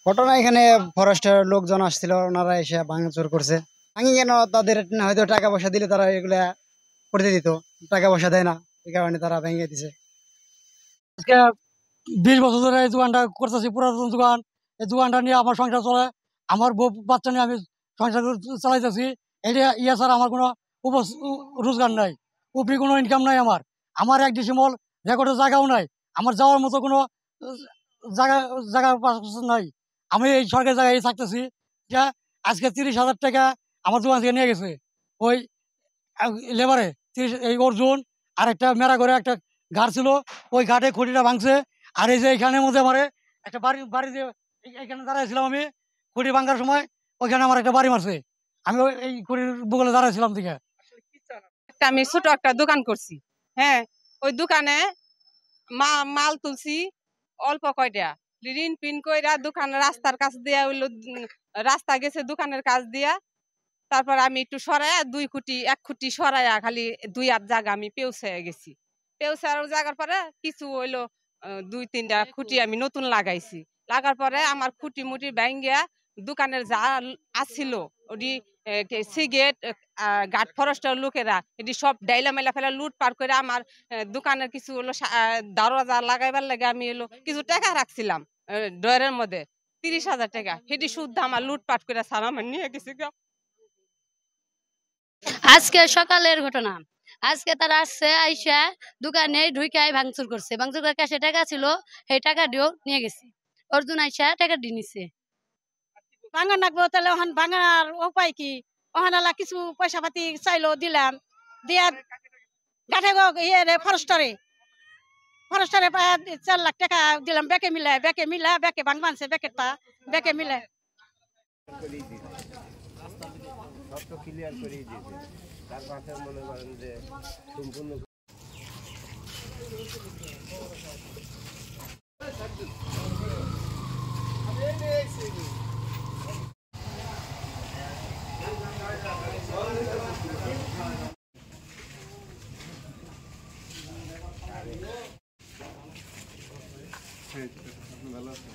ঘটনা এখানে ফরেস্টের লোকজন আসছিল, ওনারা এসে ভাঙচুর করছে। ভাঙি কেন, তাদের হয়তো টাকা পয়সা দিলে তারা এগুলা করতে দিত, টাকা পয়সা দেয় না, এই কারণে তারা ভেঙে দিছে। আজকে 20 বছর ধরে এই দোকানটা করতেছি, পুরাতন দোকান। এই দোকানটা নিয়ে আমার সংসার চলে, আমার বউ বাচ্চা নিয়ে আমি সংসার চালাইতেছি। এটা ইয়া ছাড়া আমার কোনো রোজগার নাই, উপরি কোনো ইনকাম নাই। আমার এক ডিসিমল রেকর্ডের জায়গাও নাই, আমার যাওয়ার মতো কোনো জায়গা জায়গা নাই। আমি এই সরকারি জায়গায় থাকতেছি। যা আজকে 30,000 টাকা আমার দোকান থেকে নিয়ে গেছে ওই লেবারে। এই অর্জুন আর একটা মেরা করে একটা ঘাট ছিল, ওই ঘাটে খুঁটিটা ভাঙছে। আর এই যে এইখানের মধ্যে আমার একটা বাড়ি যে এইখানে দাঁড়াইছিলাম আমি, খুঁটি ভাঙার সময় ওইখানে আমার একটা বাড়ি মারছে। আমি এই খুঁটির বগলে দাঁড়াইছিলাম থেকে। আমি ছোট একটা দোকান করছি, হ্যাঁ, ওই দোকানে মাল তুলছি অল্প কয়টা, ঋণ পিন কইরা দোকান রাস্তার কাছ দিয়া হইলো, রাস্তা গেছে দোকানের কাছ দিয়া। তারপর আমি একটু সরাইয়া 1 খুঁটি সরাইয়া খালি 2 হাত জায়গা আমি পেউছাইয়া গেছি। পেউছার জায়গার পরে কিছু হইলো 2-3টা খুঁটি আমি নতুন লাগাইছি। লাগার পরে আমার খুঁটি মুটি ভাঙ্গিয়া দোকানের যা আছিল ওটি সিগারেট গার্ড ফরেস্টের লোকেরা এটি সব ডাইলা মেলা ফেলা লুট পার করে আমার দোকানের কিছু হলো দরজা লাগাইবার লাগে আমি হলো কিছু টাকা রাখছিলাম ড্রয়ারের মধ্যে, 30,000 টাকা। সেটি শুদ্ধ আমার লুটপাট করে স্যার আমার নিয়ে গেছে। আজকে সকালের ঘটনা। আজকে তারা আসছে, আইসা দোকানে ঢুকাই ভাঙচুর করছে। ভাঙচুর করে ক্যাশে টাকা ছিল, সেই টাকা দিয়েও নিয়ে গেছে। অর্জুন আইসা টাকা দিয়ে নিছে। ভাঙা নাকবো, তাহলে ওখান ভাঙার উপায় কি? ওখানে কিছু পয়সা পাতি চাইলো, দিলাম। দিয়া গাঠে ফরেস্টারে 4 লাখ টাকা দিলাম, ব্যাকে মিলায় ব্যাকে ভাঙবানছে, ব্যাকেটটা ব্যাকে মিলায় সব তো ক্লিয়ার করেই দিয়েছে। তার পাশে মনে করেন যে সম্পূর্ণ ভালো আছে।